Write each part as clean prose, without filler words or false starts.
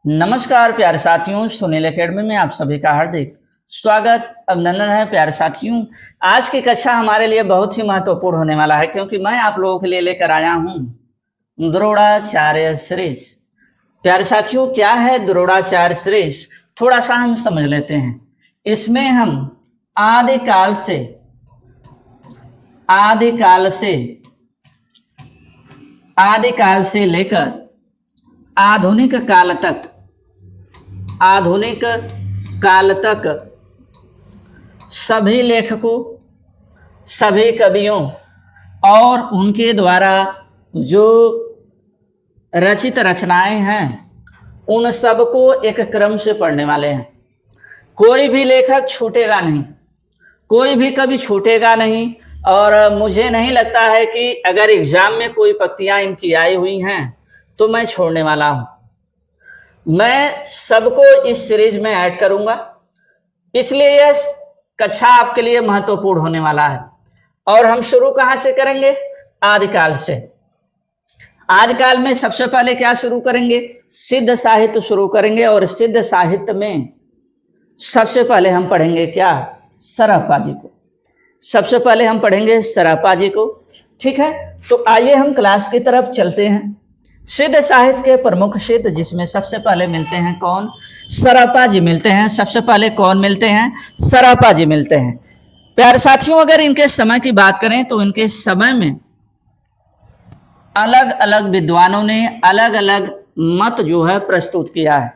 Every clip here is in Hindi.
नमस्कार प्यारे साथियों, सुनील एकेडमी में आप सभी का हार्दिक स्वागत अभिनंदन है। प्यारे साथियों, आज की कक्षा हमारे लिए बहुत ही महत्वपूर्ण होने वाला है क्योंकि मैं आप लोगों के लिए लेकर आया हूँ द्रोणाचार्य श्रेष्ठ। प्यारे साथियों, क्या है द्रोणाचार्य श्रेष्ठ, थोड़ा सा हम समझ लेते हैं। इसमें हम आदिकाल से लेकर आधुनिक काल तक सभी लेखकों, सभी कवियों और उनके द्वारा जो रचित रचनाएं हैं उन सबको एक क्रम से पढ़ने वाले हैं। कोई भी लेखक छूटेगा नहीं, कोई भी कवि छूटेगा नहीं। और मुझे नहीं लगता है कि अगर एग्जाम में कोई पंक्तियां इनकी आई हुई हैं तो मैं छोड़ने वाला हूं। मैं सबको इस सीरीज में ऐड करूंगा, इसलिए यह कक्षा आपके लिए महत्वपूर्ण होने वाला है। और हम शुरू कहां से करेंगे? आदिकाल से। आदिकाल में सबसे पहले क्या शुरू करेंगे? सिद्ध साहित्य शुरू करेंगे। और सिद्ध साहित्य में सबसे पहले हम पढ़ेंगे क्या? सरापा जी को। सबसे पहले हम पढ़ेंगे सरापा जी को। ठीक है, तो आइए हम क्लास की तरफ चलते हैं। सिद्ध साहित्य के प्रमुख सिद्ध जिसमें सबसे पहले मिलते हैं कौन? सरापा जी मिलते हैं। सबसे पहले कौन मिलते हैं? सरापा जी मिलते हैं। प्यारे साथियों, अगर इनके समय की बात करें तो इनके समय में अलग अलग विद्वानों ने अलग अलग मत जो है प्रस्तुत किया है।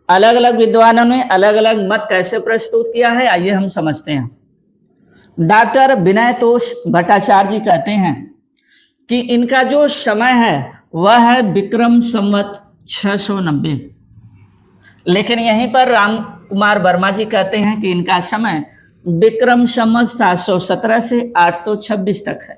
अलग अलग विद्वानों ने अलग अलग मत कैसे प्रस्तुत किया है, आइए हम समझते हैं। डॉक्टर विनयतोष भट्टाचार्य जी कहते हैं कि इनका जो समय है वह है विक्रम संवत 690। लेकिन यहीं पर राम कुमार वर्मा जी कहते हैं कि इनका समय विक्रम संवत 717 से 826 तक है।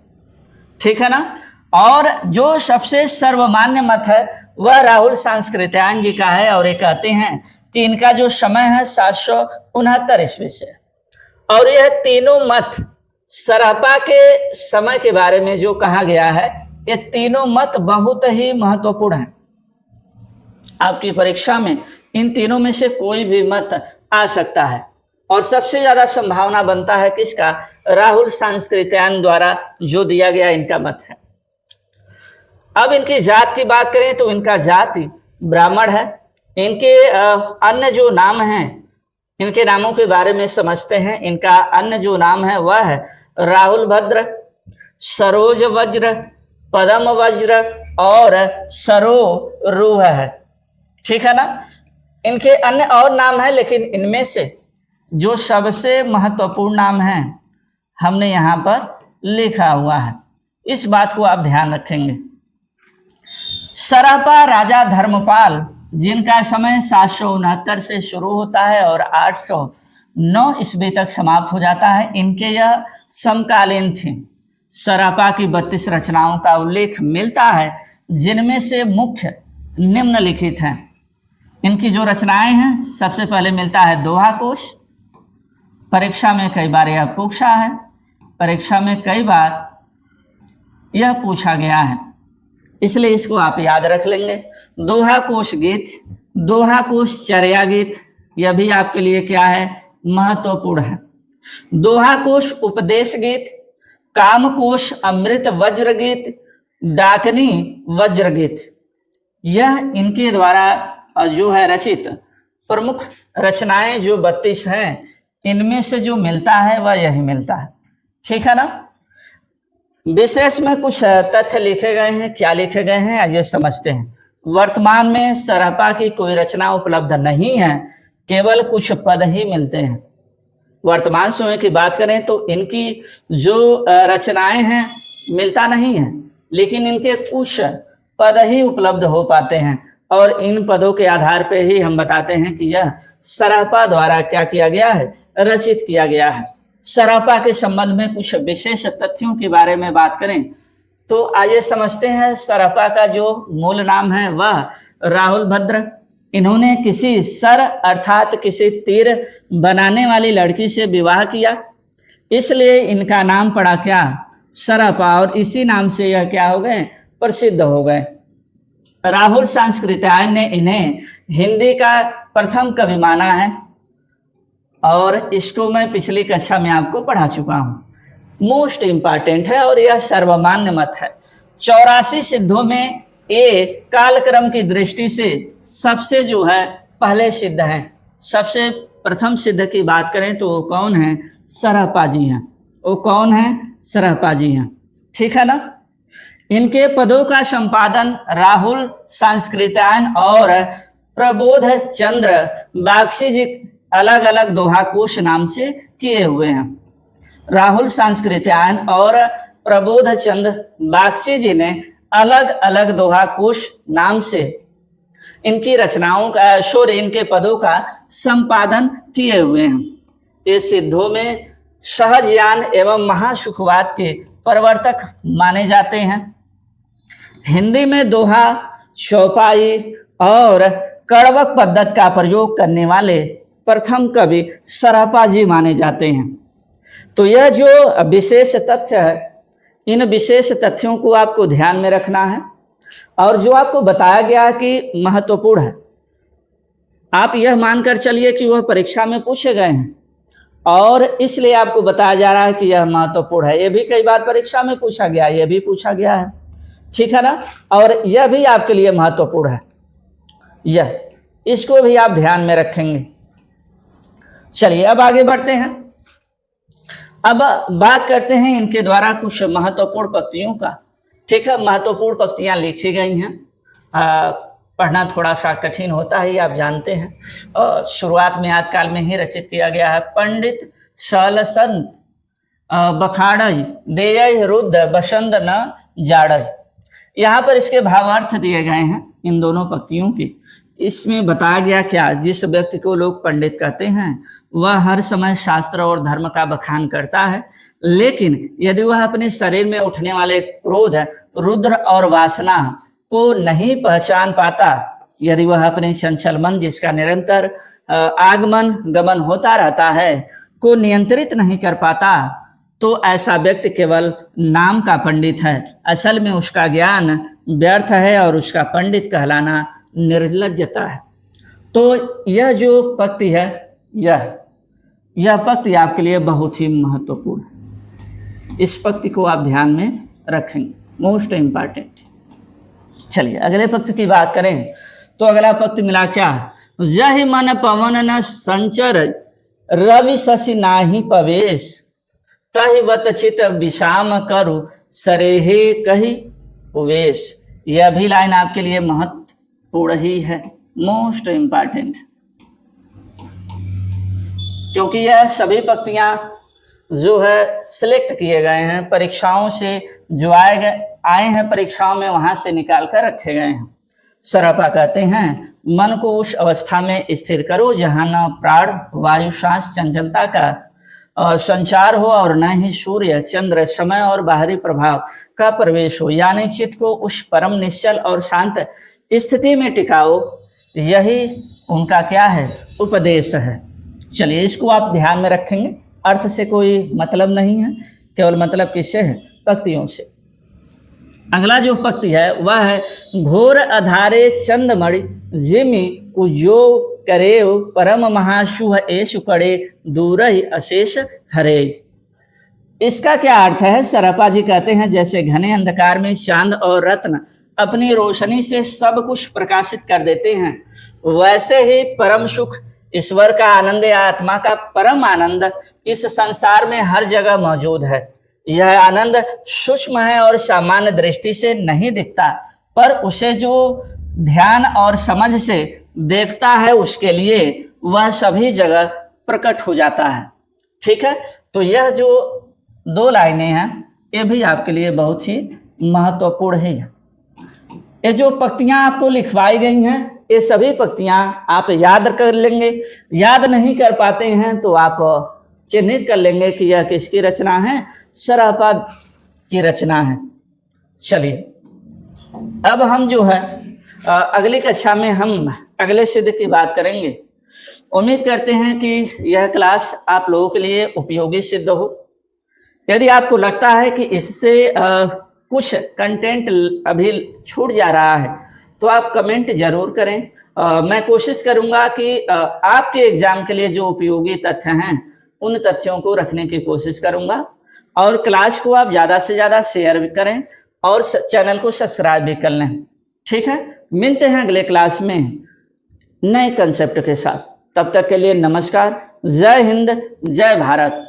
ठीक है ना? और जो सबसे सर्वमान्य मत है वह राहुल सांस्कृत्यायन जी का है और ये कहते हैं कि इनका जो समय है 769 ईस्वी से। और यह तीनों मत सरापा के समय के बारे में जो कहा गया है, ये तीनों मत बहुत ही महत्वपूर्ण है। आपकी परीक्षा में इन तीनों में से कोई भी मत आ सकता है और सबसे ज्यादा संभावना बनता है किसका? राहुल सांस्कृत्यायन द्वारा जो दिया गया इनका मत है। अब इनकी जात की बात करें तो इनका जाति ब्राह्मण है। इनके अन्य जो नाम हैं, इनके नामों के बारे में समझते हैं। इनका अन्य जो नाम है वह है राहुल भद्र, सरोज वज्र, पदम वज्र और सरोरुह है। ठीक है ना? इनके अन्य और नाम है, लेकिन इनमें से जो सबसे महत्वपूर्ण नाम है हमने यहाँ पर लिखा हुआ है। इस बात को आप ध्यान रखेंगे। सरापा राजा धर्मपाल, जिनका समय 769 से शुरू होता है और 809 ईस्वी तक समाप्त हो जाता है, इनके यह समकालीन थे। सरापा की 32 रचनाओं का उल्लेख मिलता है, जिनमें से मुख्य निम्नलिखित हैं। इनकी जो रचनाएं हैं, सबसे पहले मिलता है दोहा कोश। परीक्षा में कई बार यह पूछा है, परीक्षा में कई बार यह पूछा गया है, इसलिए इसको आप याद रख लेंगे। दोहा कोश गीत, दोहा कोश चर्या गीत, यह भी आपके लिए क्या है? महत्वपूर्ण है। दोहा कोश उपदेश गीत, कामकोश अमृत वज्र गीत, डाकनी वज्र गीत, यह इनके द्वारा जो है रचित प्रमुख रचनाएं जो 32 हैं, इनमें से जो मिलता है वह यही मिलता है। ठीक है ना? विशेष में कुछ तथ्य लिखे गए हैं। क्या लिखे गए हैं आइए समझते हैं। वर्तमान में सरापा की कोई रचना उपलब्ध नहीं है, केवल कुछ पद ही मिलते हैं। वर्तमान समय की बात करें तो इनकी जो रचनाएं हैं मिलता नहीं है, लेकिन इनके कुछ पद ही उपलब्ध हो पाते हैं और इन पदों के आधार पर ही हम बताते हैं कि यह सरापा द्वारा क्या किया गया है? रचित किया गया है। सरापा के संबंध में कुछ विशेष तथ्यों के बारे में बात करें तो आइए समझते हैं। सरापा का जो मूल नाम है वह राहुल भद्र। इन्होंने किसी सर अर्थात किसी तीर बनाने वाली लड़की से विवाह किया, इसलिए इनका नाम पड़ा क्या? सरापा। और इसी नाम से यह क्या हो गए? प्रसिद्ध हो गए। राहुल सांस्कृत्यायन ने इन्हें हिंदी का प्रथम कवि माना है और इसको मैं पिछली कक्षा में आपको पढ़ा चुका हूँ। मोस्ट इम्पॉर्टेंट है और यह सर्वमान्य मत है। 84 सिद्धों में ये कालक्रम की दृष्टि से सबसे जो है पहले सिद्ध हैं। सबसे प्रथम सिद्ध की बात करें तो वो कौन है? सरहपा जी हैं। वो कौन है? सरहपा जी हैं। ठीक है ना। इनके पदों का संपादन राहुल सांस्कृत्यायन और प्रबोध चंद्र बागची जी अलग अलग दोहा कोश नाम से किए हुए हैं। राहुल सांस्कृत्यायन और प्रबोध चंद्र बागची जी ने अलग अलग दोहा कोश नाम से इनकी रचनाओं का इनके पदों का संपादन किए हुए हैं। ये सिद्धों में सहज ज्ञान एवं महासुखवाद के प्रवर्तक माने जाते हैं। हिंदी में दोहा, चौपाई और कड़वक पद्धति का प्रयोग करने वाले प्रथम कवि सरहपा जी माने जाते हैं। तो यह जो विशेष तथ्य है, इन विशेष तथ्यों को आपको ध्यान में रखना है और जो आपको बताया गया कि महत्वपूर्ण है, आप यह मानकर चलिए कि वह परीक्षा में पूछे गए हैं और इसलिए आपको बताया जा रहा है कि यह महत्वपूर्ण है। यह भी कई बार परीक्षा में पूछा गया, यह भी पूछा गया है, ठीक है ना। और यह भी आपके लिए महत्वपूर्ण है, यह इसको भी आप ध्यान में रखेंगे। चलिए अब आगे बढ़ते हैं। अब बात करते हैं इनके द्वारा कुछ महत्वपूर्ण पंक्तियों का। ठीक है, महत्वपूर्ण पंक्तियां लिखी गई हैं। पढ़ना थोड़ा सा कठिन होता है, आप जानते हैं। और शुरुआत में आदिकाल में ही रचित किया गया है। पंडित सल संत बखाड़य देय रुद्र बसंत न जाड़य। यहाँ पर इसके भावार्थ दिए गए हैं इन दोनों पंक्तियों के। इसमें बताया गया क्या, जिस व्यक्ति को लोग पंडित कहते हैं वह हर समय शास्त्र और धर्म का बखान करता है, लेकिन यदि वह अपने शरीर में उठने वाले क्रोध, रुद्र और वासना को नहीं पहचान पाता, यदि वह अपने चंचल मन जिसका निरंतर आगमन गमन होता रहता है को नियंत्रित नहीं कर पाता, तो ऐसा व्यक्ति केवल नाम का पंडित है। असल में उसका ज्ञान व्यर्थ है और उसका पंडित कहलाना निर्लज्जता है। तो यह जो पंक्ति है, यह पंक्ति आपके लिए बहुत ही महत्वपूर्ण है। इस पंक्ति को आप ध्यान में रखेंगे, मोस्ट इम्पॉर्टेंट। चलिए अगले पंक्ति की बात करें तो अगला पंक्ति मिला क्या? जहि मन पवन न संचर रवि शशि नाही पवेश, तहि वत चित विषाम करु सरेहे कही उवेश। यह भी लाइन आपके लिए महत्वपूर्ण ही है, मोस्ट इम्पॉर्टेंट, क्योंकि यह सभी पंक्तियां जो है सिलेक्ट किए गए हैं परीक्षाओं से, जो आए हैं परीक्षाओं में, वहां से निकाल कर रखे गए हैं। सरहपा कहते हैं मन को उस अवस्था में स्थिर करो जहां न प्राण वायु सांस चंचलता का संचार हो और न ही सूर्य चंद्र समय और बाहरी प्रभाव का प्रवेश हो, यानी चित्त को उस परम निश्चल और शांत स्थिति में टिकाओ। यही उनका क्या है? उपदेश है। चलिए इसको आप ध्यान में रखेंगे। अर्थ से कोई मतलब नहीं है, केवल मतलब किससे है? पंक्तियों से। अगला जो पंक्ति है वह है घोर अधारे चंदमणि जिमि उजो करे परम महाशुभ एसु करे दूर ही अशेष हरे। इसका क्या अर्थ है? सरहपा जी कहते हैं जैसे घने अंधकार में चांद और रत्न अपनी रोशनी से सब कुछ प्रकाशित कर देते हैं, वैसे ही परम सुख ईश्वर का आनंद या आत्मा का परम आनंद इस संसार में हर जगह मौजूद है। यह आनंद सूक्ष्म है और सामान्य दृष्टि से नहीं दिखता, पर उसे जो ध्यान और समझ से देखता है उसके लिए वह सभी जगह प्रकट हो जाता है। ठीक है, तो यह जो दो लाइनें हैं ये भी आपके लिए बहुत ही महत्वपूर्ण है। ये जो पंक्तियां आपको लिखवाई गई हैं ये सभी पंक्तियां आप याद कर लेंगे। याद नहीं कर पाते हैं तो आप चिन्हित कर लेंगे कि यह किसकी रचना है? सरहपा की रचना है। चलिए अब हम जो है अगली कक्षा में हम अगले सिद्ध की बात करेंगे। उम्मीद करते हैं कि यह क्लास आप लोगों के लिए उपयोगी सिद्ध हो। यदि आपको लगता है कि इससे कुछ कंटेंट अभी छूट जा रहा है तो आप कमेंट जरूर करें। मैं कोशिश करूंगा कि आपके एग्जाम के लिए जो उपयोगी तथ्य हैं उन तथ्यों को रखने की कोशिश करूंगा। और क्लास को आप ज़्यादा से ज़्यादा शेयर भी करें और चैनल को सब्सक्राइब भी कर लें। ठीक है, मिलते हैं अगले क्लास में नए कंसेप्ट के साथ। तब तक के लिए नमस्कार। जय हिंद, जय भारत।